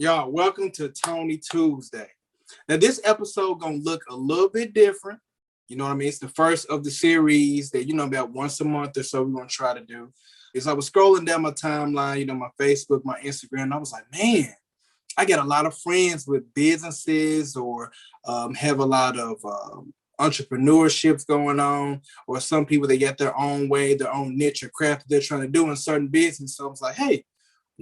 Y'all, welcome to Tony Tuesday. Now, this episode gonna look a little bit different. You know what I mean? It's the first of the series that, about once a month or so we're gonna try to do. As I was scrolling down my timeline, my Facebook, my Instagram, and I was like, man, I got a lot of friends with businesses or have a lot of entrepreneurships going on, or some people that get their own way, their own niche or craft that they're trying to do in certain business. So I was like, hey,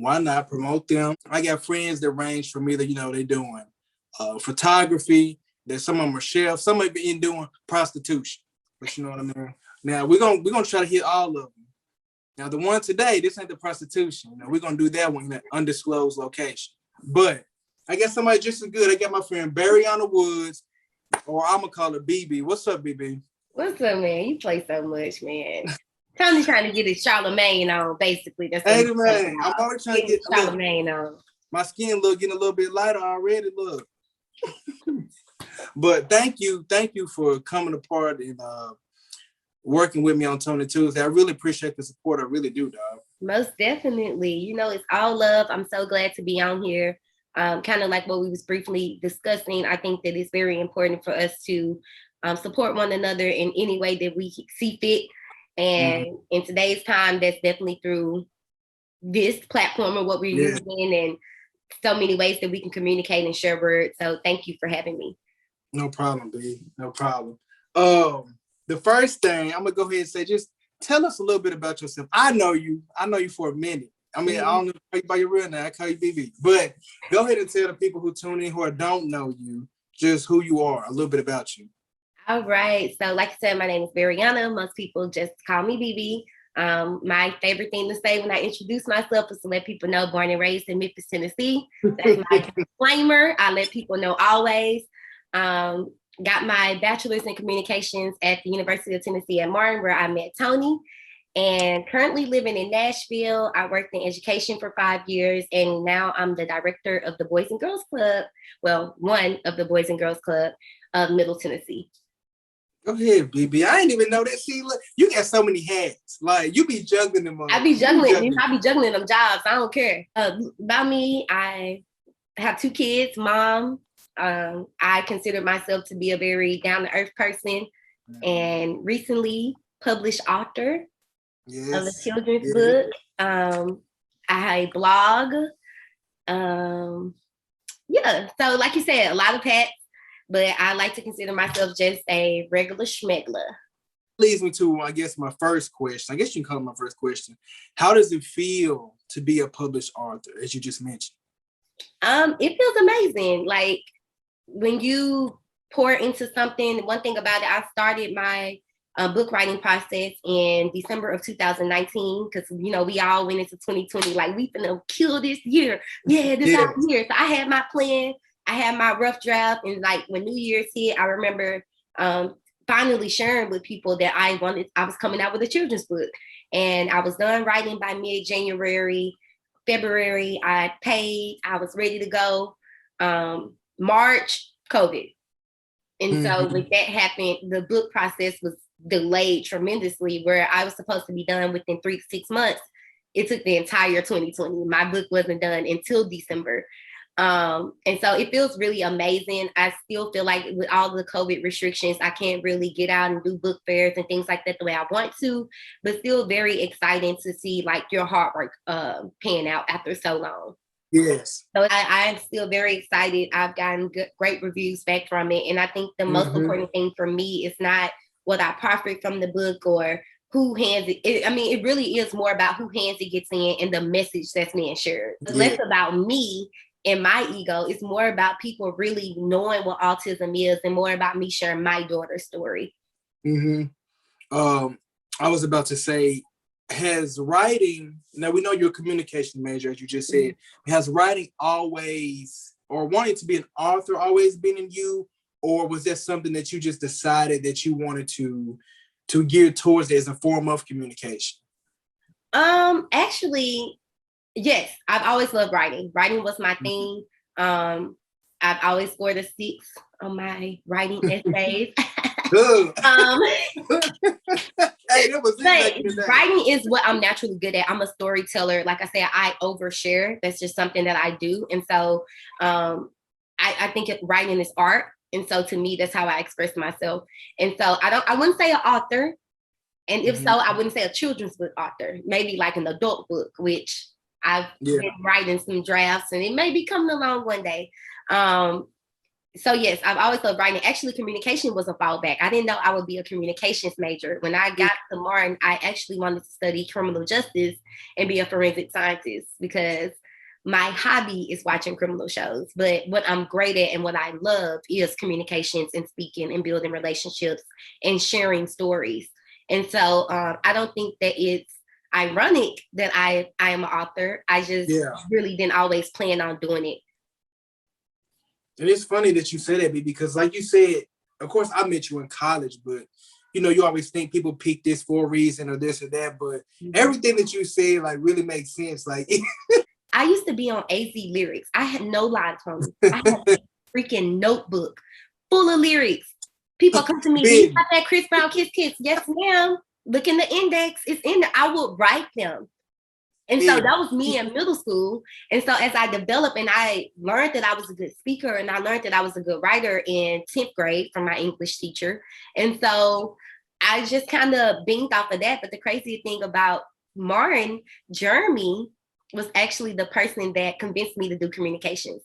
why not promote them? I got friends that range from either, they're doing photography, that some of them are chefs, some of them been doing prostitution, but you know what I mean? Now we're gonna try to hit all of them. Now the one today, this ain't the prostitution. We're gonna do that one in an undisclosed location. But I got somebody just as good. I got my friend Barriana Woods, or I'm gonna call her BB. What's up, BB? What's up, man? You play so much, man. Tony's trying to get his Charlemagne on, basically. That's hey, man, I'm always trying to get Charlemagne on. My skin getting a little bit lighter already. Look, but thank you for coming apart and working with me on Tony Tuesday. I really appreciate the support. I really do, dog. Most definitely. It's all love. I'm so glad to be on here. Kind of like what we was briefly discussing. I think that it's very important for us to support one another in any way that we see fit. And in today's time, that's definitely through this platform and what we're using, and so many ways that we can communicate and share words. So thank you for having me. No problem, B. No problem. The first thing I'm gonna go ahead and say, just tell us a little bit about yourself. I know you for a minute. I mean, I don't know by your real name. I call you BB. But go ahead and tell the people who tune in who don't know you just who you are, a little bit about you. All right. So like I said, my name is Barriana. Most people just call me BB. My favorite thing to say when I introduce myself is to let people know born and raised in Memphis, Tennessee. That's my disclaimer. I let people know always. Got my bachelor's in communications at the University of Tennessee at Martin, where I met Tony. And currently living in Nashville. I worked in education for 5 years, and now I'm the director of the Boys and Girls Club. Well, one of the Boys and Girls Club of Middle Tennessee. Go ahead, BB. I didn't even know that. See, look, you got so many hats. Like, you be juggling them. I be juggling. I be juggling them jobs. I don't care. About me, I have 2 kids, mom. I consider myself to be a very down-to-earth person, and recently published author of a children's book. I blog. So like you said, a lot of hats. But I like to consider myself just a regular schmegler. Leads me to, I guess, my first question. I guess you can call it my first question. How does it feel to be a published author, as you just mentioned? It feels amazing. Like, when you pour into something, one thing about it, I started my book writing process in December of 2019, because, we all went into 2020 like, we finna kill this year. Yeah, this our year. So I had my plan. I had my rough draft, and like when New Year's hit, I remember finally sharing with people that I was coming out with a children's book, and I was done writing by mid-January. February, I paid, I was ready to go. March, COVID. And so when that happened, the book process was delayed tremendously, where I was supposed to be done within 3 to 6 months. It took the entire 2020. My book wasn't done until December. And so it feels really amazing. I still feel like with all the COVID restrictions, I can't really get out and do book fairs and things like that the way I want to, but still very exciting to see like your hard work paying out after so long. Yes. So I am still very excited. I've gotten great reviews back from it. And I think the most important thing for me is not what I profit from the book or who hands it. I mean, it really is more about who hands it gets in and the message that's being shared. It's less about me and my ego. It's more about people really knowing what autism is and more about me sharing my daughter's story. I was about to say, has writing, now we know you're a communication major, as you just said, has writing always, or wanting to be an author always been in you, or was that something that you just decided that you wanted to gear towards it as a form of communication? Actually, yes, I've always loved writing. Writing was my thing. I've always scored a 6 on my writing essays. Hey, that was it But back in the day. writing is what I'm naturally good at. I'm a storyteller. Like I said, I overshare. That's just something that I do. And so I think writing is art. And so to me, that's how I express myself. And so I wouldn't say an author. And if so, I wouldn't say a children's book author, maybe like an adult book, which I've been writing some drafts and it may be coming along one day. So yes, I've always loved writing. Actually, communication was a fallback. I didn't know I would be a communications major. When I got to Martin, I actually wanted to study criminal justice and be a forensic scientist because my hobby is watching criminal shows. But what I'm great at and what I love is communications and speaking and building relationships and sharing stories. And so I don't think that it's ironic that I am an author. I just really didn't always plan on doing it. And it's funny that you say that, because like you said, of course, I met you in college, but you know, you always think people pick this for a reason or this or that, but everything that you say like really makes sense. Like I used to be on AZ lyrics. I had no lie, Tony. I had a freaking notebook full of lyrics. People come to me, do you got that Chris Brown Kiss Kiss? Yes, ma'am. Look in the index. It's in there. I would write them. And so that was me in middle school. And so as I developed and I learned that I was a good speaker and I learned that I was a good writer in 10th grade from my English teacher. And so I just kind of binged off of that. But the crazy thing about Martin, Jeremy, was actually the person that convinced me to do communications.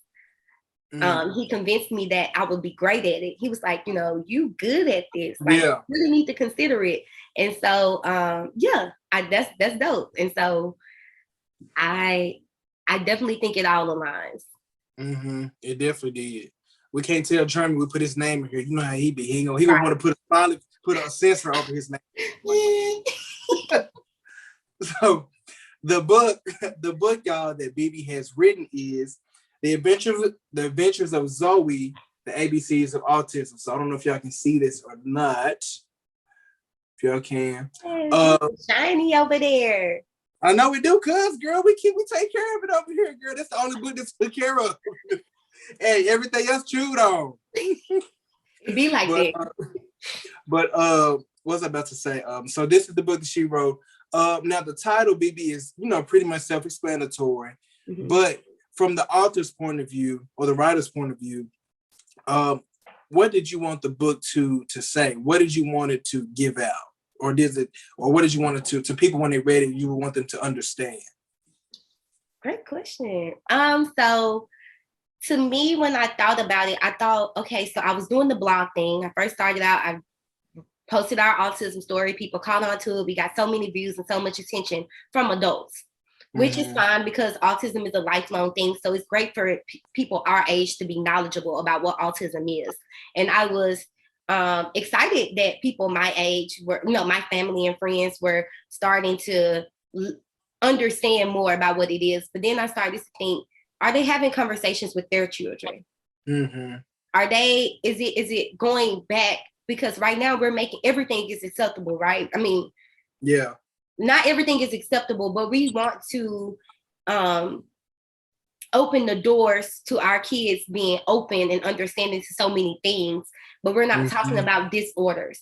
He convinced me that I would be great at it. He was like, you know, you good at this. Like, you really need to consider it. And so, that's dope. And so I definitely think it all aligns. It definitely did. We can't tell Jeremy we put his name in here. You know how he be. He gonna want to put a censor over his name. So the book, y'all, that BB has written is The Adventures of Zoey, the ABCs of Autism. So I don't know if y'all can see this or not. If y'all can. Shiny over there. I know we do, cuz, girl, we take care of it over here, girl. That's the only book that's took care of. Hey, everything else chewed on. It be like that. But what was I about to say? So this is the book that she wrote. Now the title, BB, is, you know, pretty much self-explanatory. But from the author's point of view or the writer's point of view, what did you want the book to say? What did you want it to give out? Or what did you want it to people when they read it, you would want them to understand? Great question. So to me, when I thought about it, I thought, okay, so I was doing the blog thing. I first started out, I posted our autism story. People caught on to it. We got so many views and so much attention from adults, which is fine because autism is a lifelong thing. So it's great for people our age to be knowledgeable about what autism is. And I was excited that people my age were, you know, my family and friends were starting to understand more about what it is. But then I started to think, are they having conversations with their children? Are they, is it going back? Because right now we're making everything is acceptable, right? I mean, not everything is acceptable, but we want to open the doors to our kids being open and understanding to so many things, but we're not talking about disorders.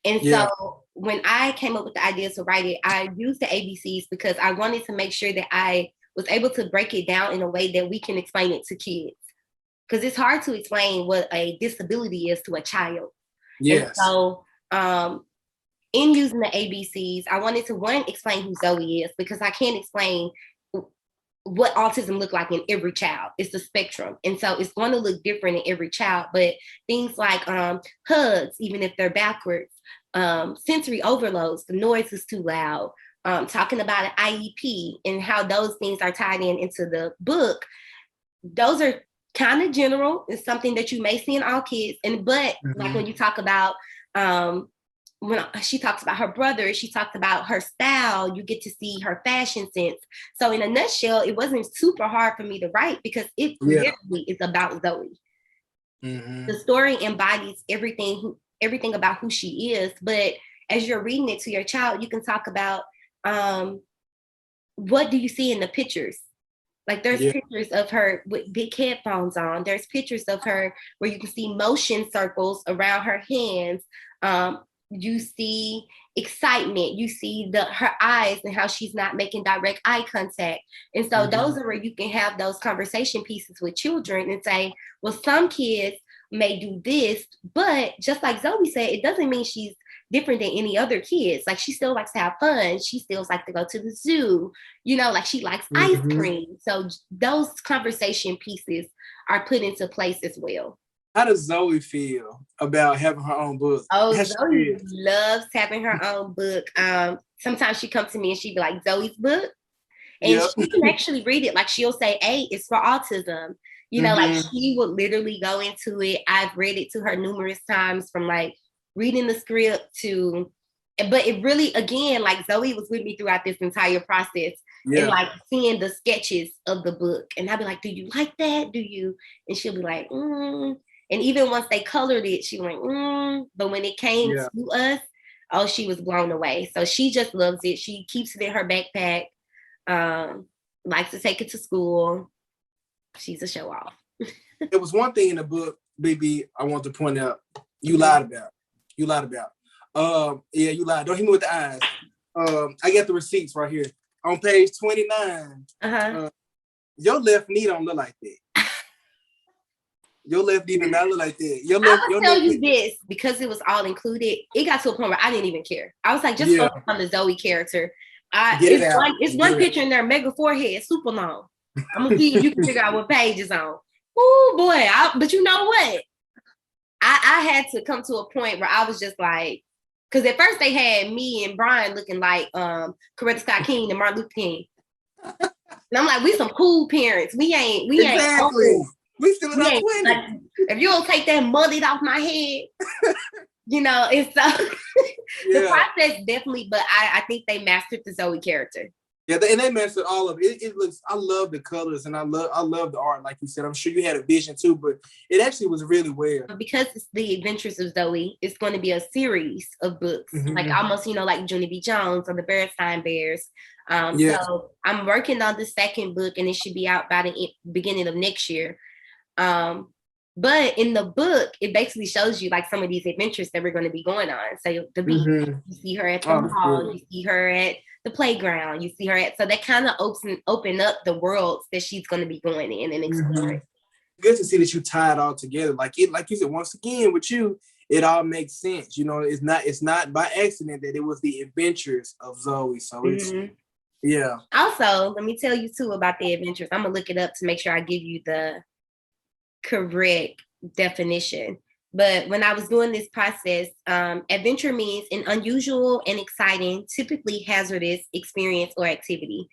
And so when I came up with the idea to write it, I used the ABCs because I wanted to make sure that I was able to break it down in a way that we can explain it to kids. Because it's hard to explain what a disability is to a child. And so in using the ABCs, I wanted to, one, explain who Zoey is, because I can't explain what autism look like in every child. It's the spectrum. And so it's going to look different in every child, but things like hugs, even if they're backwards, sensory overloads, the noise is too loud, talking about an IEP and how those things are tied into the book. Those are kind of general. It's something that you may see in all kids. But like when you talk about, when she talks about her brother, she talks about her style, you get to see her fashion sense. So in a nutshell, it wasn't super hard for me to write because it literally is about Zoey. The story embodies everything about who she is. But as you're reading it to your child, you can talk about what do you see in the pictures? Like there's pictures of her with big headphones on. There's pictures of her where you can see motion circles around her hands. you see excitement, you see her eyes and how she's not making direct eye contact. And so those are where you can have those conversation pieces with children and say, well, some kids may do this, but just like Zoey said, it doesn't mean she's different than any other kids. Like, she still likes to have fun. She still likes to go to the zoo, like she likes ice cream. So those conversation pieces are put into place as well. How does Zoey feel about having her own book? Oh, Zoey loves having her own book. Sometimes she comes to me and she be like, Zoey's book. And she can actually read it. Like, she'll say, "Hey, it's for autism." Like, she would literally go into it. I've read it to her numerous times, from like reading the script but it really, again, like, Zoey was with me throughout this entire process. And like seeing the sketches of the book. And I'd be like, "Do you like that? Do you?" And she'll be like, And even once they colored it, she went, But when it came to us, oh, she was blown away. So she just loves it. She keeps it in her backpack, likes to take it to school. She's a show off. There was one thing in the book, BB, I want to point out, you lied about. You lied. Don't hit me with the eyes. I got the receipts right here. On page 29, your left knee don't look like that. Your left knee did not look like that. I'll tell you this, because it was all included, it got to a point where I didn't even care. I was like, just focus on the Zoey character. It's one picture in there, mega forehead, super long. I'm gonna see if you can figure out what page it's on. Oh boy, but you know what? I had to come to a point where I was just like, because at first they had me and Brian looking like Coretta Scott King and Martin Luther King. And I'm like, we some cool parents. We ain't old. We still in our 20s. Like, if you don't take that mullet off my head, it's the process definitely, but I think they mastered the Zoey character. Yeah, and they mastered all of it. It looks, I love the colors and I love the art, like you said. I'm sure you had a vision too, but it actually was really well. Because it's the Adventures of Zoey, it's going to be a series of books, like almost, like Junie B. Jones or the Berenstain Bears. So I'm working on the second book and it should be out by the beginning of next year. But in the book, it basically shows you like some of these adventures that we're going to be going on. So the beach, you see her at the mall, you see her at the playground, you see her at, so that kind of open up the worlds that she's going to be going in and exploring. Good to see that you tie it all together. Like you said, once again with you, it all makes sense. It's not by accident that it was the Adventures of Zoey. So it's Also, let me tell you too about the adventures. I'm gonna look it up to make sure I give you the correct definition. But when I was doing this process, adventure means an unusual and exciting, typically hazardous experience or activity.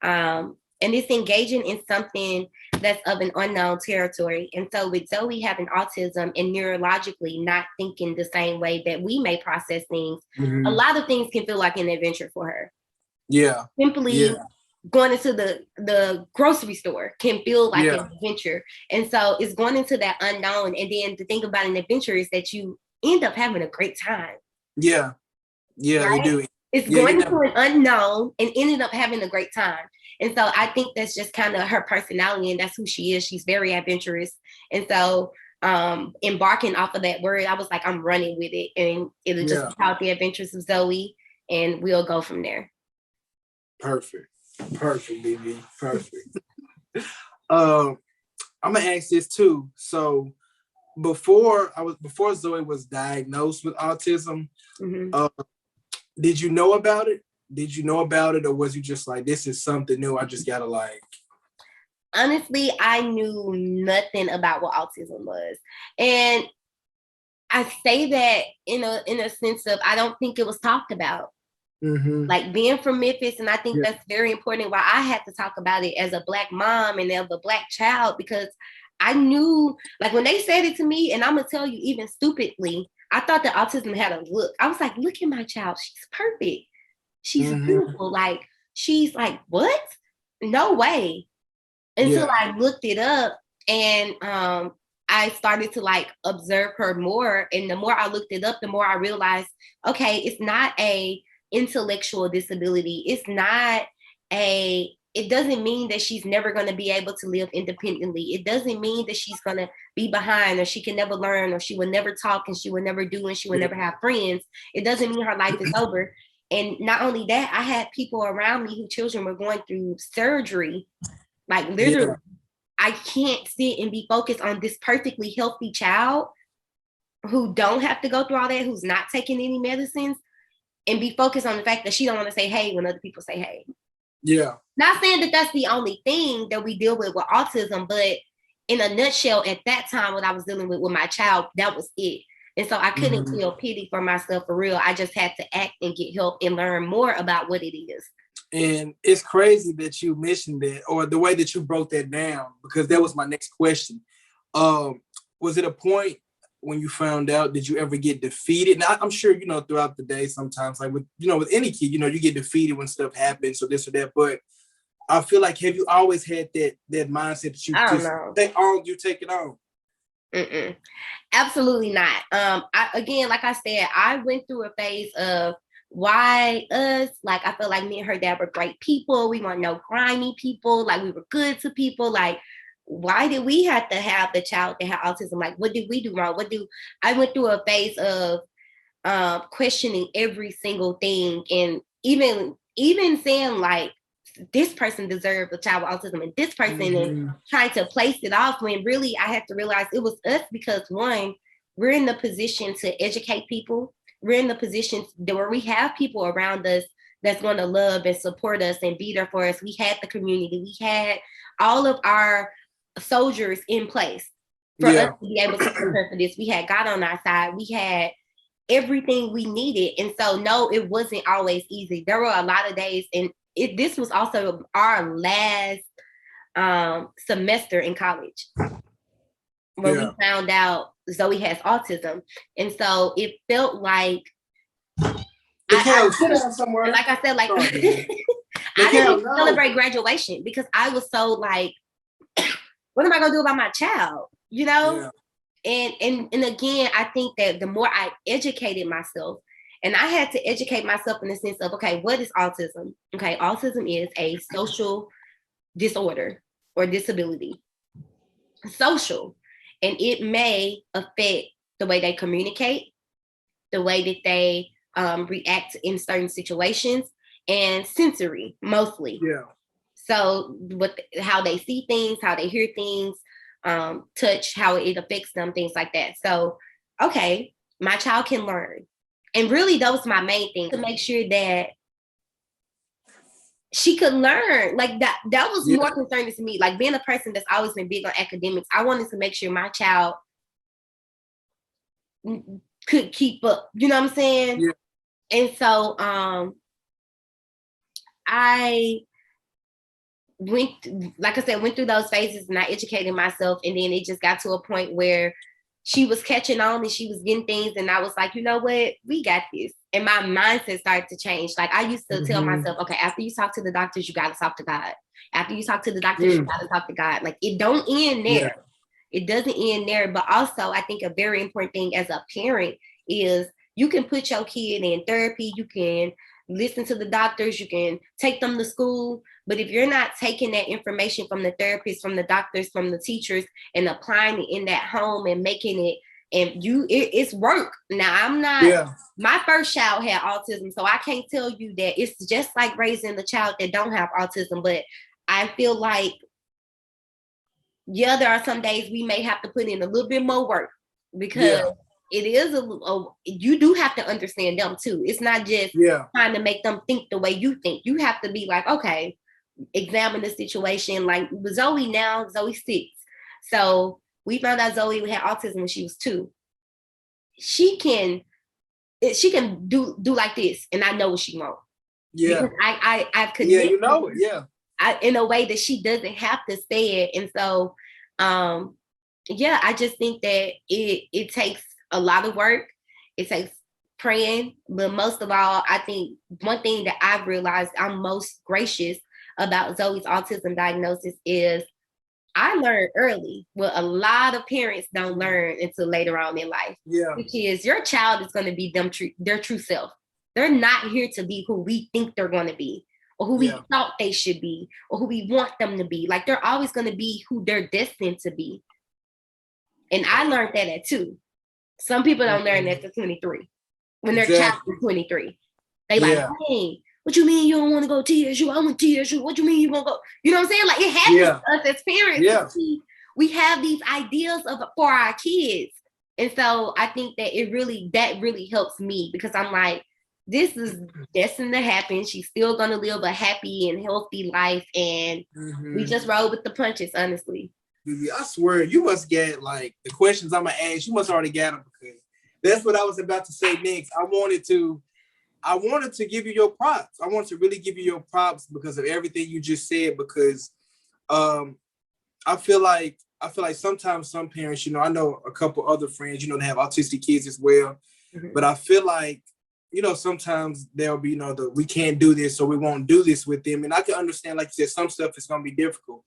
And it's engaging in something that's of an unknown territory. And so with Zoey having autism and neurologically not thinking the same way that we may process things, a lot of things can feel like an adventure for her. Yeah. Simply going into the grocery store can feel like an adventure. And so it's going into that unknown. And then the thing about an adventure is that you end up having a great time. Yeah. Yeah, right? You do. It's going into an unknown and ended up having a great time. And so I think that's just kind of her personality, and that's who she is. She's very adventurous. And so embarking off of that word, I was like, I'm running with it. And it'll just be called The Adventures of Zoey, and we'll go from there. Perfect, baby. Perfect. I'm gonna ask this too. So before Zoey was diagnosed with autism, did you know about it? Or was you just like, this is something new, I just gotta like? Honestly, I knew nothing about what autism was. And I say that in a sense of, I don't think it was talked about. Like being from Memphis, and I think that's very important why I had to talk about it as a Black mom and as a Black child, because I knew, like when they said it to me, and I'm gonna tell you, even stupidly, I thought that autism had a look. I was like, look at my child, she's perfect. She's beautiful. Like, she's like, what? No way. Until I looked it up and I started to like observe her more. And the more I looked it up, the more I realized, okay, it's not a intellectual disability. It's not a it doesn't mean that she's never going to be able to live independently. It doesn't mean that she's going to be behind, or she can never learn, or she will never talk, and she will never do, and she will never have friends. It doesn't mean her life is over. And not only that, I had people around me whose children were going through surgery. Like literally, I can't sit and be focused on this perfectly healthy child who don't have to go through all that, who's not taking any medicines, and be focused on the fact that she don't want to say hey when other people say hey. Yeah. Not saying that that's the only thing that we deal with autism, but in a nutshell, at that time, what I was dealing with my child, that was it. And so I couldn't feel pity for myself for real. I just had to act and get help and learn more about what it is. And it's crazy that you mentioned that, or the way that you broke that down, because that was my next question. Was it a point when you found out, did you ever get defeated? Now, I'm sure, throughout the day, sometimes, like with any kid, you get defeated when stuff happens or this or that. But I feel like, have you always had that mindset that you you take it on? Mm-mm. Absolutely not. Again, like I said, I went through a phase of why us. Like, I feel like me and her dad were great people. We weren't no grimy people. Like, we were good to people. Like, why did we have to have the child that had autism? Like, what did we do wrong? I went through a phase of questioning every single thing, and even saying like, this person deserved a child with autism, and this person, and trying to place it off, when really I had to realize it was us, because one, we're in the position to educate people. We're in the position where we have people around us that's going to love and support us and be there for us. We had the community. We had all of our soldiers in place for us to be able to prepare for this. We had God on our side. We had everything we needed. And so, no, it wasn't always easy. There were a lot of days, and this was also our last semester in college, where we found out Zoey has autism. And so it felt like, like I said, like, I didn't even celebrate graduation because I was so like, what am I going to do about my child? Yeah. And again, I think that the more I educated myself, and I had to educate myself in the sense of, okay, what is autism? Okay, autism is a social disorder or disability. Social. And it may affect the way they communicate, the way that they react in certain situations, and sensory, mostly. Yeah. So how they see things, how they hear things, touch, how it affects them, things like that. So, okay, my child can learn. And really, that was my main thing, to make sure that she could learn. Like that was more concerning to me. Like, being a person that's always been big on academics, I wanted to make sure my child could keep up. You know what I'm saying? Yeah. And so I went through those phases, and I educated myself, and then it just got to a point where she was catching on and she was getting things, and I was like, you know what, we got this. And my mindset started to change. Like, I used to tell myself, okay, after you talk to the doctors, you got to talk to God. After you talk to the doctors, you got to talk to God. Like, it don't end there. Yeah. It doesn't end there. But also, I think a very important thing as a parent is you can put your kid in therapy. You can listen to the doctors. You can take them to school. But if you're not taking that information from the therapists, from the doctors, from the teachers, and applying it in that home and making it, and it's work. Now, I'm not, my first child had autism, so I can't tell you that it's just like raising the child that don't have autism. But I feel like, there are some days we may have to put in a little bit more work, because it is you do have to understand them too. It's not just trying to make them think the way you think. You have to be like, okay, examine the situation. Like with Zoey now, Zoey's 6. So we found out Zoey had autism when she was 2. She can do like this, and I know what she wants. Yeah. Because I've connected. In a way that she doesn't have to say it. And so I just think that it takes a lot of work. It takes praying, but most of all, I think one thing that I've realized I'm most gracious about Zoey's autism diagnosis is I learned early what a lot of parents don't learn until later on in life, which is your child is going to be their true self. They're not here to be who we think they're going to be. or who we thought they should be, or who we want them to be. Like, they're always going to be who they're destined to be. And I learned that at 2. Some people don't learn that at 23. When their child is 23. They like, hey, what you mean you don't want to go to TSU? I went to TSU. What you mean you won't go? You know what I'm saying? Like, it happens to us as parents. We have these ideas for our kids. And so I think that that really helps me, because I'm like, this is destined to happen. She's still going to live a happy and healthy life. And we just roll with the punches, honestly. Baby, I swear, you must get, like, the questions I'm going to ask, you must already get them, because that's what I was about to say next. I wanted to give you your props. I want to really give you your props because of everything you just said, because I feel like sometimes some parents, I know a couple other friends, they have autistic kids as well, but I feel like, sometimes there'll be, we can't do this, so we won't do this with them. And I can understand, like you said, some stuff is going to be difficult.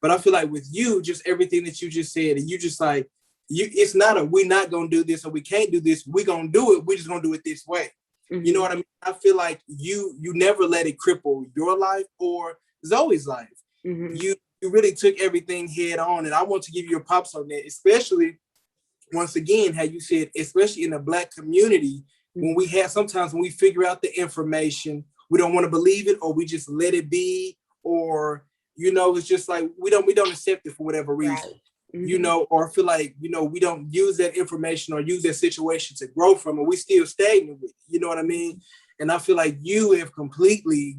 But I feel like with you, just everything that you just said, and you just like, it's not we're not going to do this or we can't do this. We're going to do it. We're just going to do it this way. You know what I mean? I feel like you never let it cripple your life or Zoey's life. You really took everything head on. And I want to give you your props on that, especially, once again, how you said, especially in the Black community, when sometimes when we figure out the information, we don't want to believe it, or we just let it be, or, it's just like, we don't accept it for whatever reason, or feel like, we don't use that information or use that situation to grow from it. We still stagnant with it, you know what I mean? And I feel like you have completely,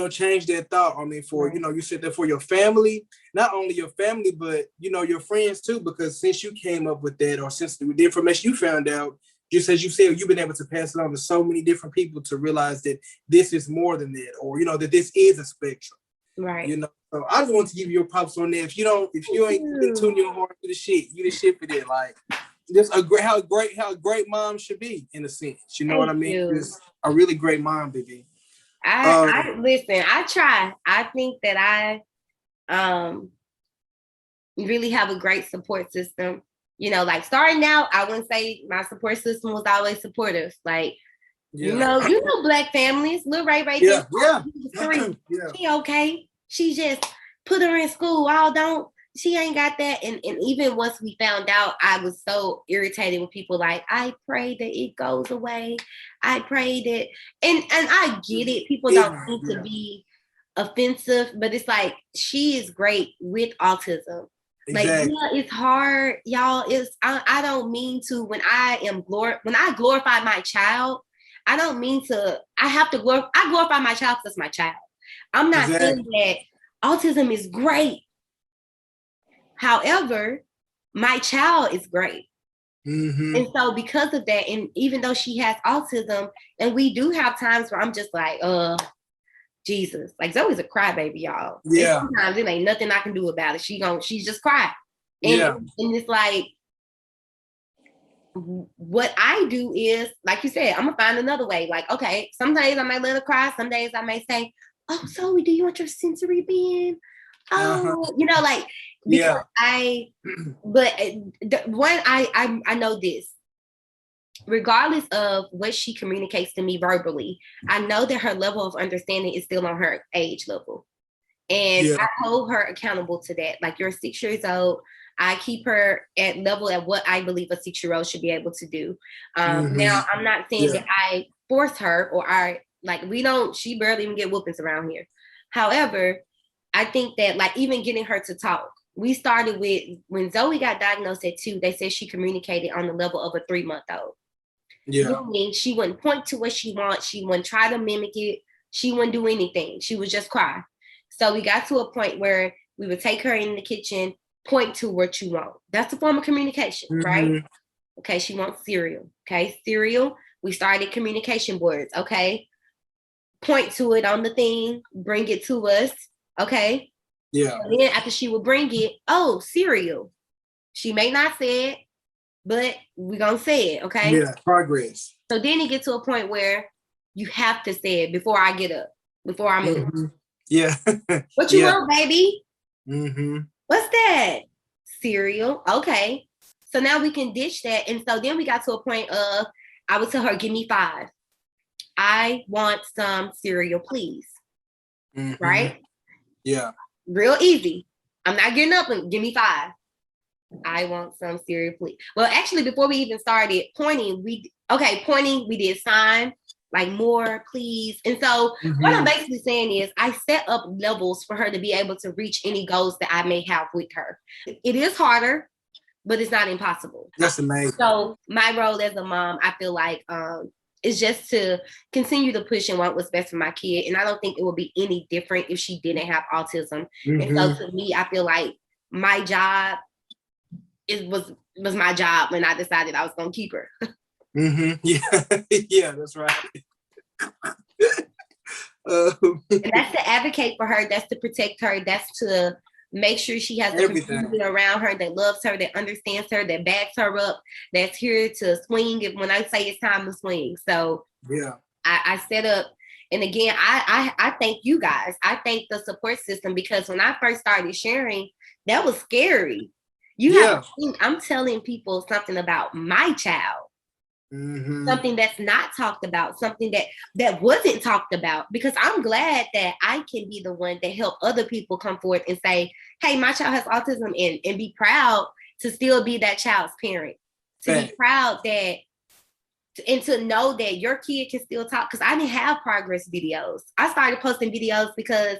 changed that thought. I mean, you said that for your family, not only your family, but, your friends too, because since you came up with that, or since the information you found out, just as you said, you've been able to pass it on to so many different people to realize that this is more than that, or, that this is a spectrum. Right. So I just want to give you your props on that. If you ain't tune your heart to the shit, you the shit for that. Like, just how a great mom should be, in a sense. You know what I mean? Just a really great mom, baby. I listen, I try. I think that I really have a great support system. Like, starting out, I wouldn't say my support system was always supportive. Like, Black families, Lil Ray there. She okay. She just put her in school. She ain't got that. And even once we found out, I was so irritated with people like, I pray that it goes away. I pray that, and I get it. People don't need to be offensive, but it's like, she is great with autism. Exactly. Like, it's hard, y'all. I don't mean to, when I glorify my child, I don't mean to, I glorify my child because it's my child. I'm not saying that autism is great. However, my child is great. And so because of that, and even though she has autism, and we do have times where I'm just like, Jesus, like, Zoey's a crybaby, y'all. Yeah. And sometimes it ain't nothing I can do about it. She's just cry. And it's like, what I do is, like you said, I'm gonna find another way. Like, okay, some days I might let her cry. Some days I may say, oh, Zoey, do you want your sensory bin? Oh, like, because I know this. Regardless of what she communicates to me verbally, I know that her level of understanding is still on her age level. And I hold her accountable to that. Like, you're 6 years old. I keep her at what I believe a 6-year-old should be able to do. Now, I'm not saying that I force her, or she barely even get whoopings around here. However, I think that, like, even getting her to talk, we started with, when Zoey got diagnosed at 2, they said she communicated on the level of a 3-month-old. Meaning she wouldn't point to what she wants. She wouldn't try to mimic it. She wouldn't do anything. She would just cry. So we got to a point where we would take her in the kitchen, point to what you want. That's a form of communication, right? Okay, she wants cereal. Okay, cereal. We started communication boards. Okay, point to it on the thing, bring it to us. Okay. Yeah. And then after she would bring it, oh, cereal. She may not say it, but we're going to say it, okay? Yeah, progress. So then it gets to a point where you have to say it before I get up, before I move. Yeah. What you want, baby? What's that? Cereal. Okay. So now we can ditch that. And so then we got to a point of, I would tell her, give me 5. I want some cereal, please. right? Yeah. Real easy. I'm not getting up and give me 5. I want some cereal, please. Well, actually, before we even started pointing, we did sign, like more, please. And so what I'm basically saying is I set up levels for her to be able to reach any goals that I may have with her. It is harder, but it's not impossible. That's amazing. So my role as a mom, I feel like is just to continue to push and want what's best for my kid. And I don't think it would be any different if she didn't have autism. And so to me, I feel like my job was my job when I decided I was gonna keep her. Yeah, yeah, that's right. And that's to advocate for her, that's to protect her, that's to make sure she has a community around her that loves her, that understands her, that backs her up, that's here to swing it when I say it's time to swing. So yeah, I set up, and again, I thank you guys. I thank the support system, because when I first started sharing, that was scary. I'm telling people something about my child. Something that's not talked about, something that wasn't talked about, because I'm glad that I can be the one that help other people come forward and say, hey, my child has autism, and be proud to still be that child's parent, to be proud that, and to know that your kid can still talk. Because I didn't have progress videos. I started posting videos because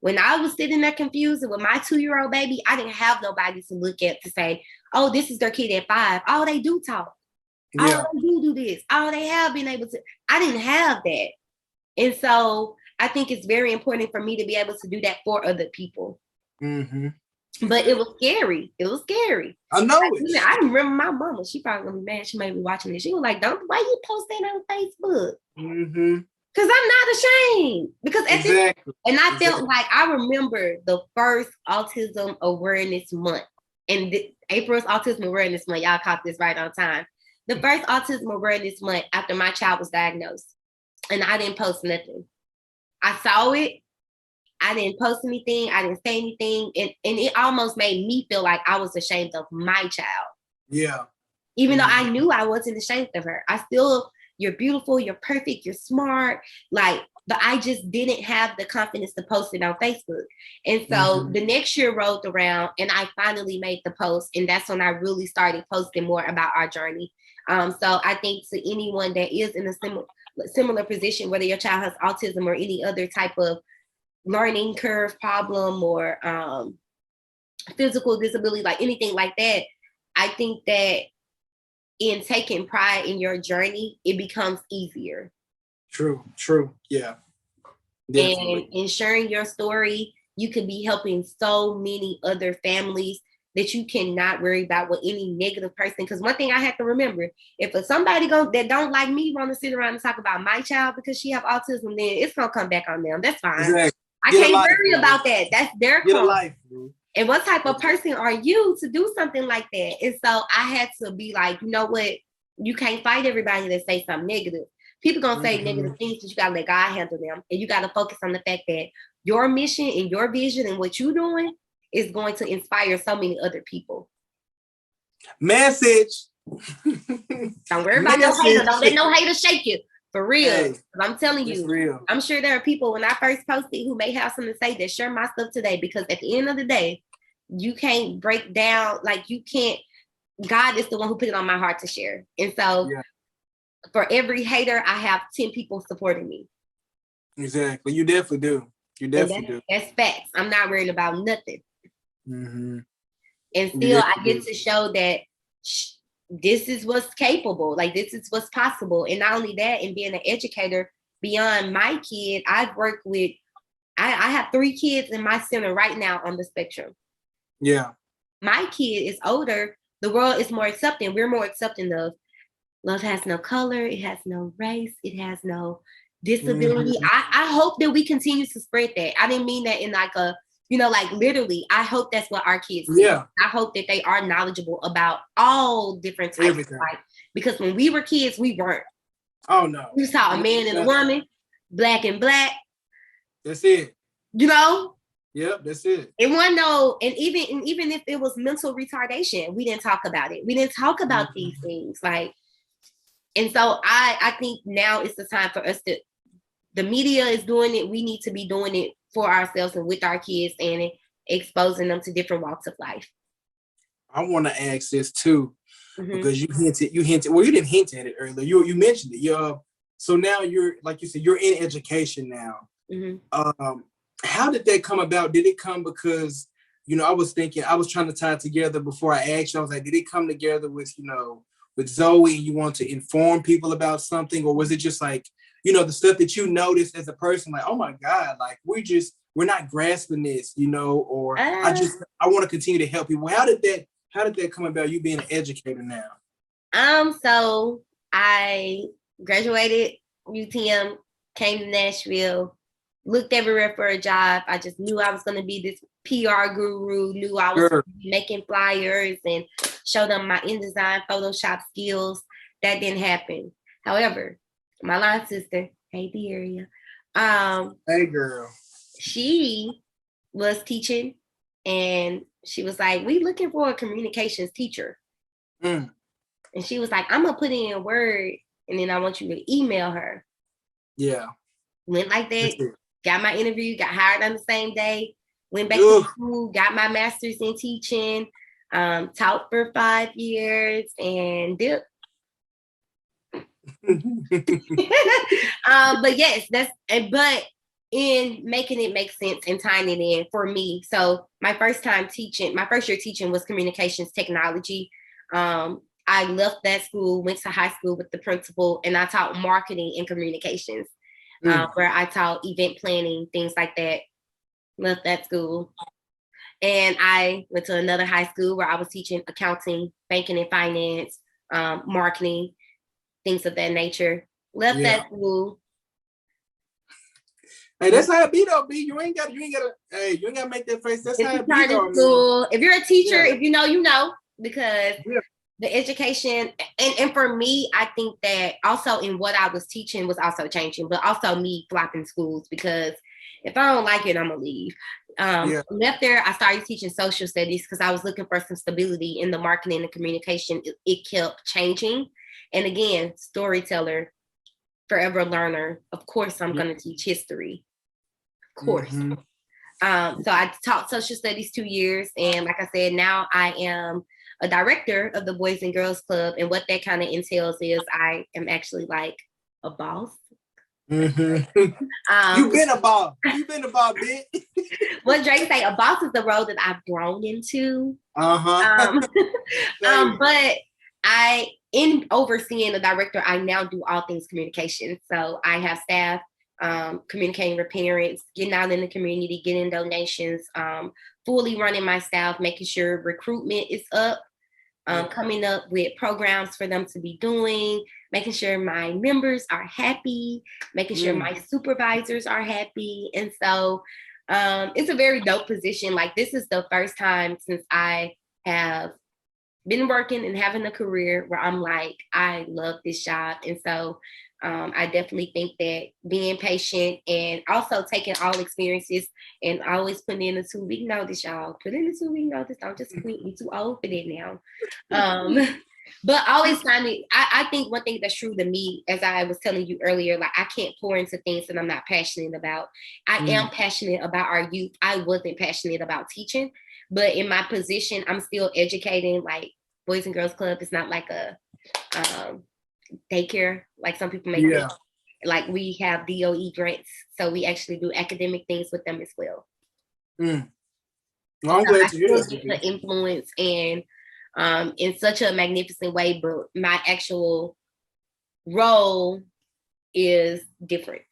when I was sitting there confused with my 2-year-old baby, I didn't have nobody to look at to say, oh, this is their kid at 5. Oh, they do talk. Oh, they do this. Oh, they have been able to. I didn't have that. And so I think it's very important for me to be able to do that for other people. But it was scary. It was scary. I know it. I remember my mama. She probably gonna be mad. She may be watching this. She was like, why you post that on Facebook? Because I'm not ashamed. Because at this, and I felt like I remember the first Autism Awareness Month. And April's Autism Awareness Month. Y'all caught this right on time. The first Autism Awareness Month after my child was diagnosed, and I didn't post nothing. I saw it. I didn't post anything. I didn't say anything. And it almost made me feel like I was ashamed of my child. Yeah. Even though I knew I wasn't ashamed of her. You're beautiful, you're perfect, you're smart. But I just didn't have the confidence to post it on Facebook. And so the next year rolled around, and I finally made the post. And that's when I really started posting more about our journey. So I think to anyone that is in a similar position, whether your child has autism or any other type of learning curve problem or physical disability, like anything like that, I think that in taking pride in your journey, it becomes easier. True, yeah. Definitely. And in sharing your story, you could be helping so many other families that you cannot worry about with any negative person. Because one thing I have to remember, if somebody that don't like me want to sit around and talk about my child because she have autism, then it's gonna come back on them. That's fine. Exactly. I can't worry about that. That's their life. And what type of person are you to do something like that? And so I had to be like, you know what? You can't fight everybody that say something negative. People gonna say negative things, but you gotta let God handle them. And you gotta focus on the fact that your mission and your vision and what you're doing is going to inspire so many other people. Message. Don't worry about no hater. Don't let no hater shake you. For real. Hey, I'm telling you, real. I'm sure there are people when I first posted who may have something to say that share my stuff today, because at the end of the day, you can't break down, you can't, God is the one who put it on my heart to share. And so for every hater, I have 10 people supporting me. Exactly. You definitely do. That's facts. I'm not worried about nothing. And still, I get to show that this is what's capable. This is what's possible. And not only that, and being an educator beyond my kid, I've worked with, I have 3 kids in my center right now on the spectrum. Yeah. My kid is older. The world is more accepting. We're more accepting of love has no color. It has no race. It has no disability. I hope that we continue to spread that. I didn't mean that in literally, I hope that's what our kids do. Yeah. I hope that they are knowledgeable about all different types of life. Because when we were kids, we weren't. Oh, no. We saw a man and a woman, black and black. That's it. Yep, that's it. It wasn't and even if it was mental retardation, we didn't talk about it. We didn't talk about these things. And so I think now is the time for us the media is doing it. We need to be doing it for ourselves and with our kids, and exposing them to different walks of life. I want to ask this too, Mm-hmm. because you hinted, well, you didn't hint at it earlier. You mentioned it. So now you're, like you said, you're in education now. Mm-hmm. How did that come about? Did it come because, I was trying to tie it together before I asked you. I was like, did it come together with, with Zoey, and you want to inform people about something? Or was it just like, the stuff that you noticed as a person, like, oh my God, like we're not grasping this, or I want to continue to help people. How did that come about, you being an educator now? So I graduated UTM, came to Nashville, looked everywhere for a job. I just knew I was going to be this PR guru, knew I was making flyers and show them my InDesign Photoshop skills. That didn't happen. However, my line sister, hey Dearia, hey girl, she was teaching, and she was like, we looking for a communications teacher. And she was like, I'm gonna put in a word, and then I want you to email her. Yeah. Went like that, got my interview, got hired on the same day, went back to school, got my master's in teaching, taught for 5 years, and dipped. But yes, but in making it make sense and tying it in for me. So my first year teaching was communications technology. I left that school, went to high school with the principal, and I taught marketing and communications, where I taught event planning, things like that. Left that school. And I went to another high school where I was teaching accounting, banking and finance, marketing, things of that nature. Left that school. Hey, that's how it be though, B. You ain't gotta make that face. That's how it be though. School. If you're a teacher, if you know, because the education, and for me, I think that also in what I was teaching was also changing, but also me flopping schools, because if I don't like it, I'm gonna leave. Left there, I started teaching social studies because I was looking for some stability in the marketing and communication. It kept changing. And again, storyteller, forever learner. Of course, I'm going to teach history. Of course. So I taught social studies 2 years. And like I said, now I am a director of the Boys and Girls Club. And what that kind of entails is I am actually like a boss. You've been a boss. You've been a boss, bitch. What Drake say, a boss is the role that I've grown into. But in overseeing the director, I now do all things communication. So I have staff communicating with parents, getting out in the community, getting donations, fully running my staff, making sure recruitment is up, coming up with programs for them to be doing, making sure my members are happy, making sure my supervisors are happy. And so it's a very dope position. Like, this is the first time since I have been working and having a career where I'm like, I love this job. And so I definitely think that being patient and also taking all experiences and always putting in a 2-week notice, y'all. Put in a 2-week notice. Don't just quit. You're too old for that now. But always finding, I think one thing that's true to me, as I was telling you earlier, like, I can't pour into things that I'm not passionate about. I am passionate about our youth. I wasn't passionate about teaching. But in my position, I'm still educating. Like, Boys and Girls Club is not like a daycare, like some people make it. Like, we have DOE grants, so we actually do academic things with them as well. Well, I'm glad to hear that. The influence and in such a magnificent way, but my actual role is different.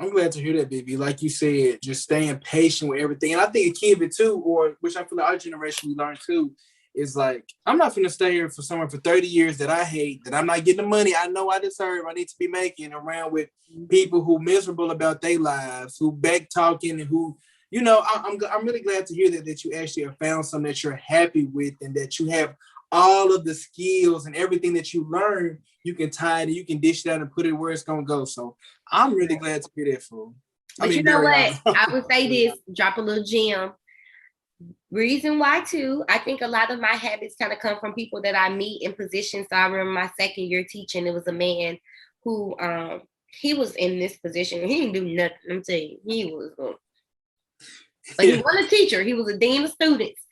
I'm glad to hear that, baby. Like you said, just staying patient with everything. And I think a key of it too, or which I feel like our generation we learned too, is like, I'm not gonna stay here for someone for 30 years that I hate, that I'm not getting the money I know I deserve, I need to be making, around with people who miserable about their lives, who back talking, and who, I'm really glad to hear that you actually have found something that you're happy with, and that you have all of the skills and everything that you learn, you can tie it, you can dish it out and put it where it's gonna go. So I'm really glad to hear that, fool. But you know what? I would say this, drop a little gem. Reason why too, I think a lot of my habits kind of come from people that I meet in positions. So I remember my second year teaching, it was a man who he was in this position. He didn't do nothing. I'm telling you, he was. But he wasn't a teacher. He was a dean of students.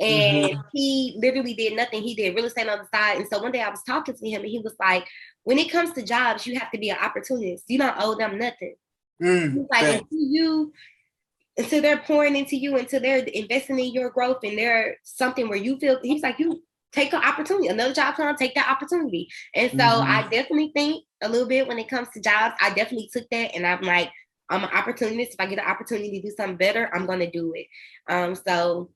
And he literally did nothing. He did real estate on the side. And so one day I was talking to him and he was like, when it comes to jobs, you have to be an opportunist. You don't owe them nothing. He's like, until they're pouring into you, until they're investing in your growth and they're something where you feel, he's like, you take an opportunity, another job come, take that opportunity. And so I definitely think a little bit when it comes to jobs, I definitely took that and I'm like, I'm an opportunist. If I get an opportunity to do something better, I'm going to do it. So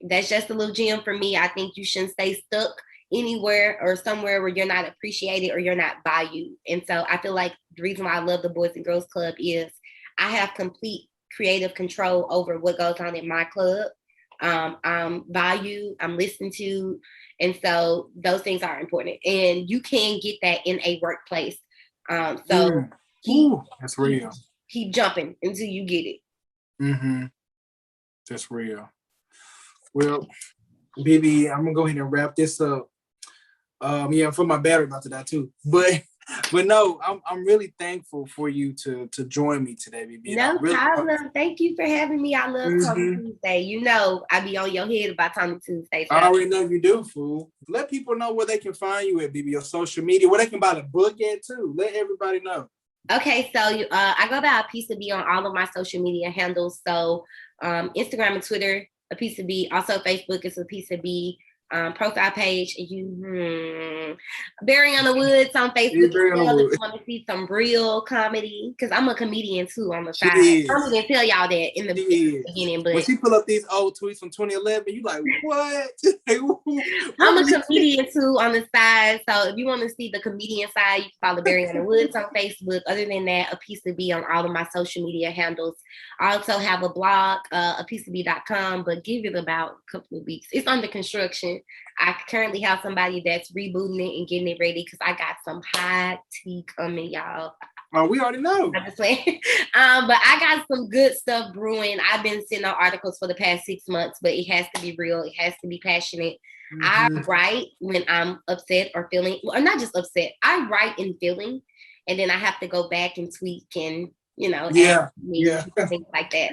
that's just a little gem for me. I think you shouldn't stay stuck anywhere or somewhere where you're not appreciated or you're not valued. And so I feel like the reason why I love the Boys and Girls Club is I have complete creative control over what goes on in my club. I'm valued, I'm listened to. And so those things are important. And you can get that in a workplace. That's real. Keep jumping until you get it. That's real. Well, baby, I'm gonna go ahead and wrap this up. For my battery about to die too. But no, I'm really thankful for you to join me today, baby. No problem. Thank you for having me. I love Tony Tuesday. You know, I be on your head about Tony Tuesday. So I already know you do, fool. Let people know where they can find you at, baby. Your social media, where they can buy the book at too. Let everybody know. Okay, so I go by A Piece of B on all of my social media handles. So Instagram and Twitter, A Piece of B. Also Facebook is A Piece of B. Profile page. Barriana Woods on Facebook. If you want to see some real comedy, because I'm a comedian too on the side. I don't even tell y'all that in the beginning, but when she pull up these old tweets from 2011, you like, what? I'm a comedian too on the side. So if you want to see the comedian side, you can follow Barriana Woods on Facebook. Other than that, A Piece of B on all of my social media handles. I also have a blog, apieceofb.com, but give it about a couple of weeks. It's under construction. I currently have somebody that's rebooting it and getting it ready because I got some hot tea coming, y'all. Oh, we already know. I'm just saying. But I got some good stuff brewing. I've been sending out articles for the past 6 months, but it has to be real. It has to be passionate. I write when I'm upset or feeling, or not just upset. I write in feeling, and then I have to go back and tweak and, things like that.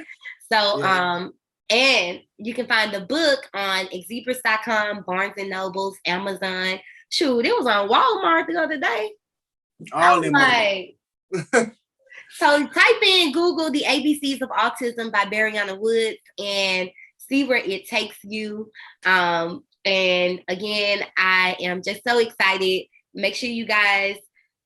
So, and you can find the book on Xzebras.com, Barnes and Nobles, Amazon. Shoot, it was on Walmart the other day. So type in Google the ABCs of Autism by Barriana Woods and see where it takes you. And again, I am just so excited. Make sure you guys,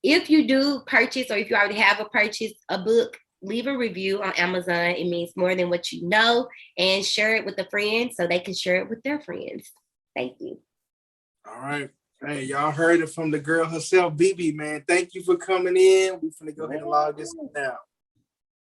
if you do purchase or if you already have a book, leave a review on Amazon. It means more than what you know, and share it with a friend so they can share it with their friends. Thank you. All right. Hey, y'all heard it from the girl herself, BB, man. Thank you for coming in. We're going to go ahead and log this down.